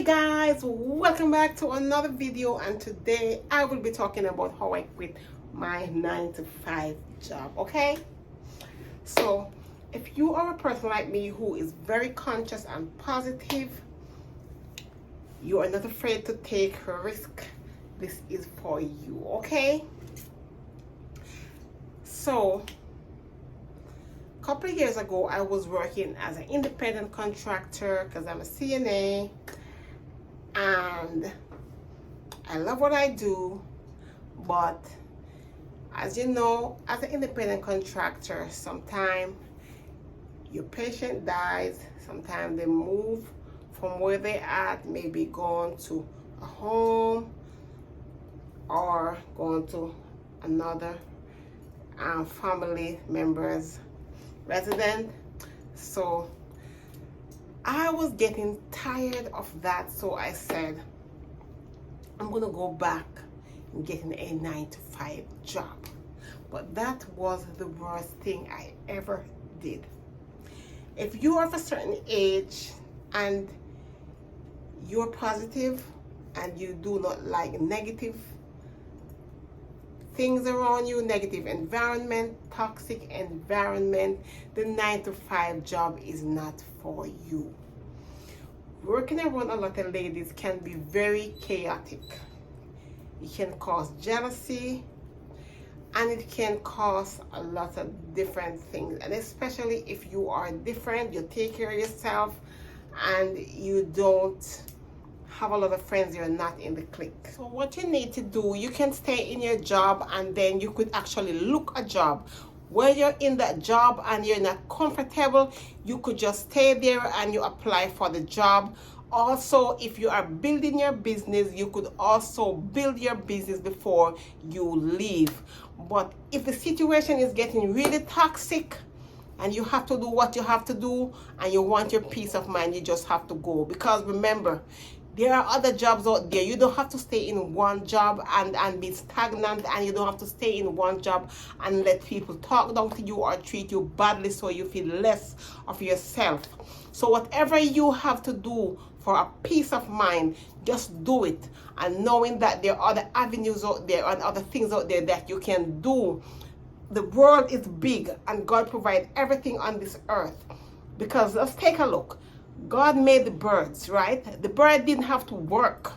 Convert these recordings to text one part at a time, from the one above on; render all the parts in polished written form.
Guys, welcome back to another video, and today I will be talking about how I quit my 9 to 5 job. Okay, so if you are a person like me who is very conscious and positive, you are not afraid to take a risk, this is for you. Okay, so a couple of years ago I was working as an independent contractor because I'm a CNA and I love what I do, but as you know, as an independent contractor, sometimes your patient dies, sometimes they move from where they at, maybe going to a home or going to another family member's resident. So I was getting tired of that, so I said I'm gonna go back and getting a 9 to 5 job. But that was the worst thing I ever did. If you are of a certain age and you're positive and you do not like negative things around you, negative environment, toxic environment, the 9 to 5 job is not for you. Working around a lot of ladies can be very chaotic. It can cause jealousy and it can cause a lot of different things, and especially if you are different, you take care of yourself and you don't have a lot of friends, you're not in the clique. So what you need to do, you can stay in your job and then you could actually look a job. Where you're in that job and you're not comfortable, you could just stay there and you apply for the job. Also, if you are building your business, you could also build your business before you leave. But if the situation is getting really toxic and you have to do what you have to do and you want your peace of mind, you just have to go. Because remember, there are other jobs out there. You don't have to stay in one job and be stagnant, and you don't have to stay in one job and let people talk down to you or treat you badly so you feel less of yourself. So whatever you have to do for a peace of mind, just do it, and knowing that there are other avenues out there and other things out there that you can do. The world is big and God provides everything on this earth. Because let's take a look. God made the birds, right? The bird didn't have to work,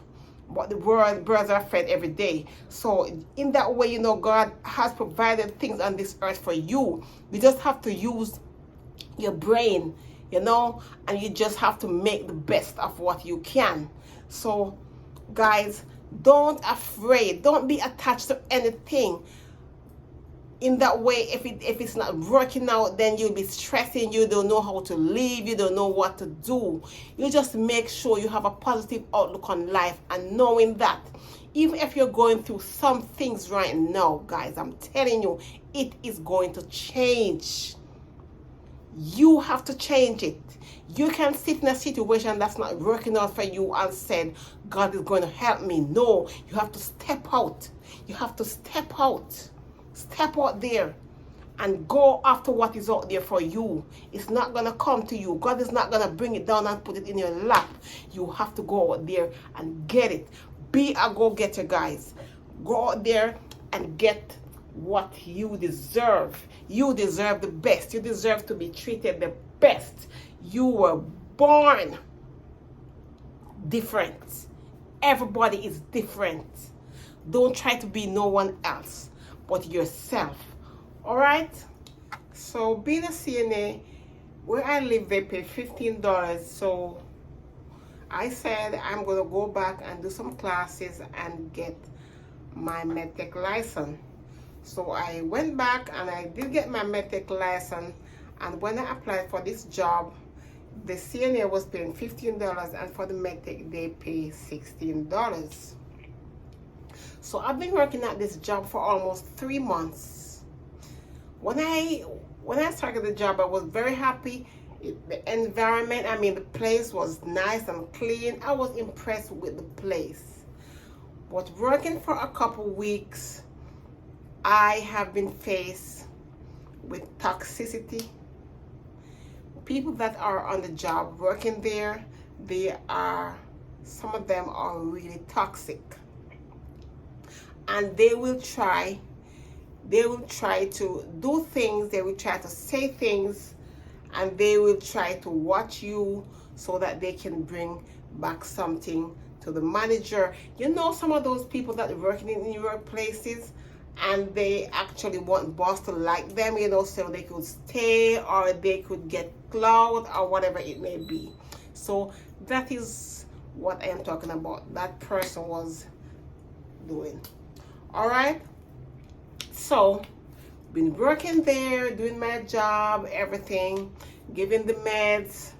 but the birds are fed every day. So in that way, you know, God has provided things on this earth for you. You just have to use your brain, you know, and you just have to make the best of what you can. So guys, don't be attached to anything. In that way, if it's not working out, then you'll be stressing, you don't know how to live, you don't know what to do. You just make sure you have a positive outlook on life, and knowing that even if you're going through some things right now, guys, I'm telling you, it is going to change. You have to change it. You can sit in a situation that's not working out for you and said, God is going to help me. No, you have to step out. You have to step out. Step out there and go after what is out there for you. It's not going to come to you. God is not going to bring it down and put it in your lap. You have to go out there and get it. Be a go-getter, guys. Go out there and get what you deserve. You deserve the best. You deserve to be treated the best. You were born different. Everybody is different. Don't try to be no one else but yourself. All right, so being a CNA, where I live, they pay $15. So I said I'm gonna go back and do some classes and get my medtech license. So I went back and I did get my medtech license, and when I applied for this job, the CNA was paying $15, and for the medtech they pay $16. So I've been working at this job for almost 3 months. When I started the job, I was very happy. The environment, I mean, the place was nice and clean. I was impressed with the place. But working for a couple weeks, I have been faced with toxicity. People that are on the job working there, they are some of them are really toxic, and they will try to do things, they will try to say things, and they will try to watch you so that they can bring back something to the manager. You know, some of those people that are working in your workplaces, and they actually want boss to like them, you know, so they could stay or they could get clout or whatever it may be. So that is what I am talking about. That person was doing. All right. So been working there, doing my job, everything, giving the meds.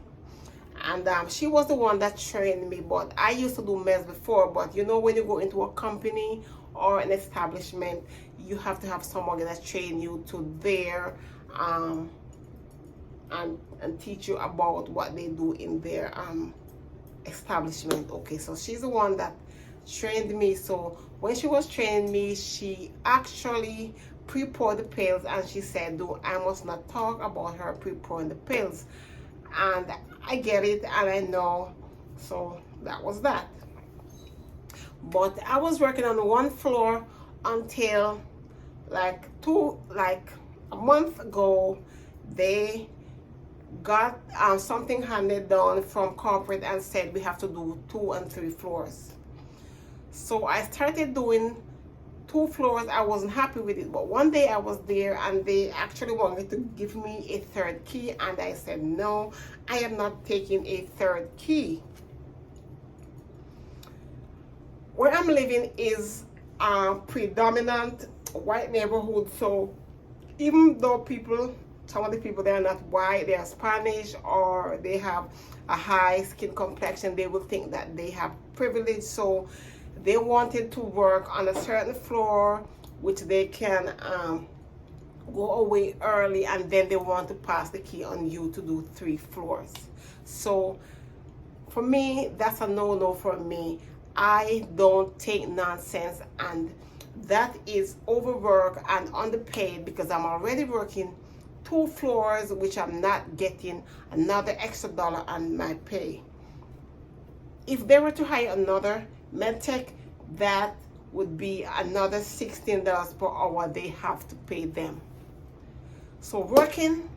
And she was the one that trained me, but I used to do meds before. But you know, when you go into a company or an establishment, you have to have someone that train you to there and teach you about what they do in their establishment. Okay, so she's the one that trained me. So when she was training me, she actually pre-poured the pills, and she said, "No, I must not talk about her pre-pouring the pills." And I get it, and I know. So that was that. But I was working on one floor until like a month ago. They got something handed down from corporate and said we have to do 2 and 3 floors. So I started doing 2 floors. I wasn't happy with it, but one day I was there and they actually wanted to give me a 3rd key, and I said no, I am not taking a 3rd key. Where I'm living is a predominant white neighborhood, so even though some of the people, they are not white, they are Spanish, or they have a high skin complexion, they will think that they have privilege. So they wanted to work on a certain floor, which they can go away early, and then they want to pass the key on you to do 3 floors. So for me, that's a no-no for me. I don't take nonsense, and that is overwork and underpaid, because I'm already working 2 floors, which I'm not getting another extra dollar on my pay. If they were to hire another medtech, that would be another $16 per hour they have to pay them. So working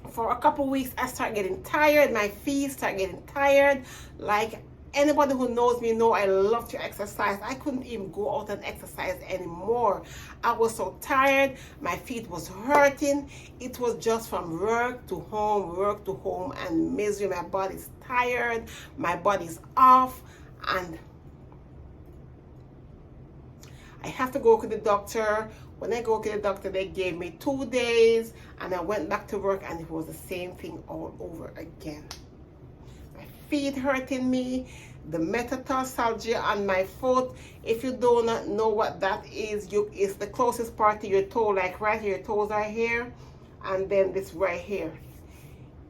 for a couple weeks, I start getting tired. My feet start getting tired. Like anybody who knows me know I love to exercise. I couldn't even go out and exercise anymore. I was so tired. My feet was hurting. It was just from work to home, and misery. My body's tired. My body's off, and I have to go to the doctor. When I go to the doctor, they gave me 2 days, and I went back to work, and it was the same thing all over again. My feet hurting me, the metatarsalgia on my foot. If you do not know what that is, it's the closest part to your toe, like right here, your toes are here, and then this right here.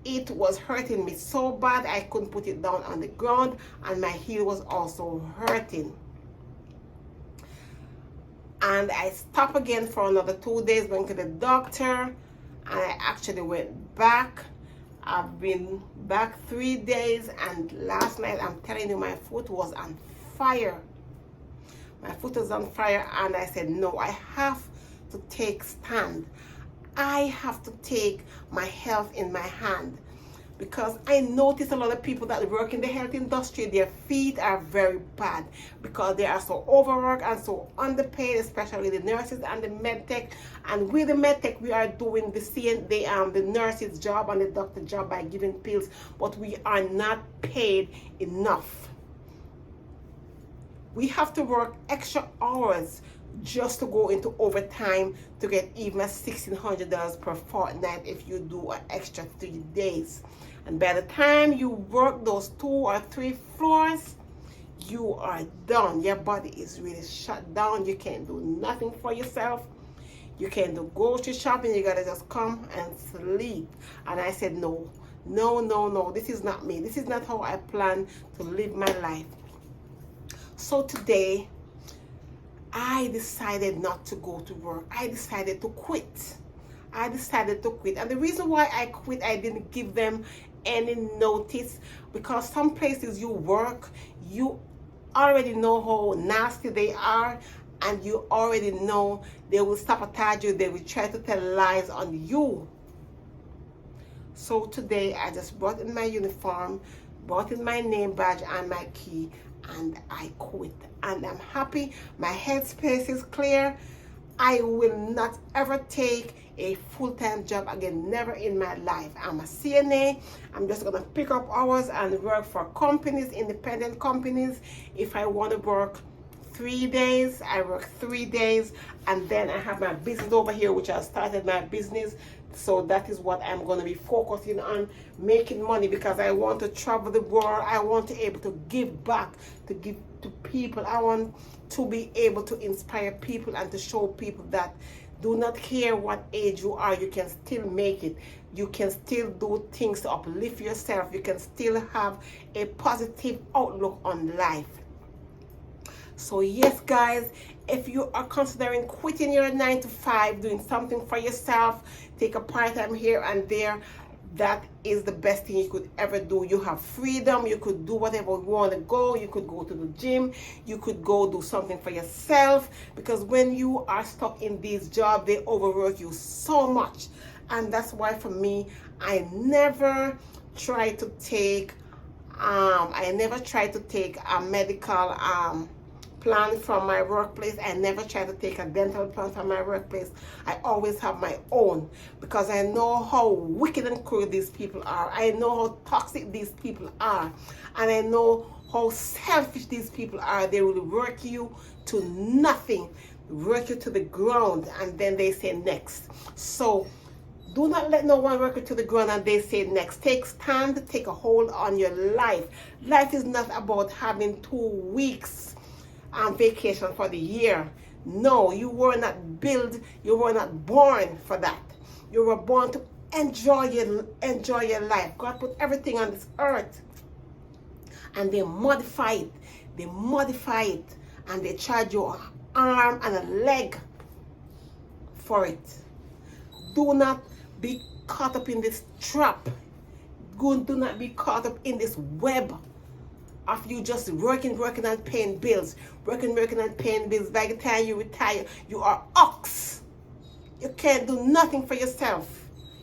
It was hurting me so bad I couldn't put it down on the ground, and my heel was also hurting. And I stopped again for another 2 days, went to the doctor, and I actually went back. I've been back 3 days, and last night, I'm telling you, my foot was on fire. My foot was on fire, and I said, no, I have to take stand. I have to take my health in my hand, because I notice a lot of people that work in the health industry, their feet are very bad because they are so overworked and so underpaid, especially the nurses and the medtech. And with the medtech, we are doing the nurse's job and the doctor's job by giving pills, but we are not paid enough. We have to work extra hours just to go into overtime to get even $1,600 per fortnight if you do an extra 3 days. And by the time you work those 2 or 3 floors, you are done. Your body is really shut down. You can't do nothing for yourself. You can't do grocery shopping. You gotta just come and sleep. And I said, no, this is not me. This is not how I plan to live my life. So today, I decided not to go to work. I decided to quit. And the reason why I quit, I didn't give them any notice, because some places you work, you already know how nasty they are, and you already know they will sabotage you. They will try to tell lies on you. So today I just brought in my uniform, brought in my name badge and my key, and I quit. And I'm happy. My headspace is clear. I will not ever take a full-time job again, never in my life. I'm a CNA. I'm just gonna pick up hours and work for companies, independent companies. If I want to work 3 days, I work 3 days, and then I have my business over here, which I started my business. So that is what I'm going to be focusing on, making money, because I want to travel the world. I want to be able to give back, to give to people. I want to be able to inspire people and to show people that do not care what age you are, you can still make it. You can still do things to uplift yourself. You can still have a positive outlook on life. So yes, guys, if you are considering quitting your 9 to 5, doing something for yourself, take a part-time here and there, that is the best thing you could ever do. You have freedom. You could do whatever you want to go. You could go to the gym. You could go do something for yourself, because when you are stuck in these jobs, they overwork you so much. And that's why for me, I never try to take a medical plan from my workplace. I never try to take a dental plan from my workplace. I always have my own, because I know how wicked and cruel these people are. I know how toxic these people are, and I know how selfish these people are. They will work you to nothing, work you to the ground, and then they say next. So do not let no one work you to the ground and they say next. Take stand, take a hold on your life. Life is not about having 2 weeks vacation for the year. No, you were not built, you were not born for that. You were born to enjoy your life. God put everything on this earth, and they modify it. They modify it, and they charge you an arm and a leg for it. Do not be caught up in this trap. Do not be caught up in this web of you just working and paying bills. Working and paying bills. By the time you retire, you are ox. You can't do nothing for yourself.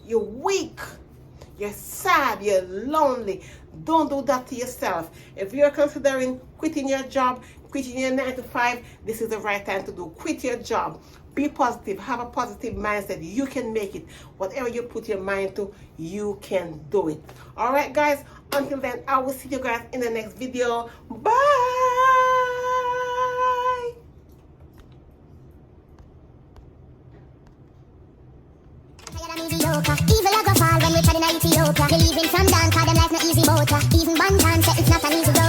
You're weak. You're sad. You're lonely. Don't do that to yourself. If you're considering quitting your job, quitting your 9 to 5, this is the right time to do. Quit your job. Be positive. Have a positive mindset. You can make it. Whatever you put your mind to, you can do it. All right, guys. Until then, I will see you guys in the next video. Bye. Evil a go fall when we tread in Ethiopia. Believing from down, cause them life no easy boat. Even one time, say it's not an easy road.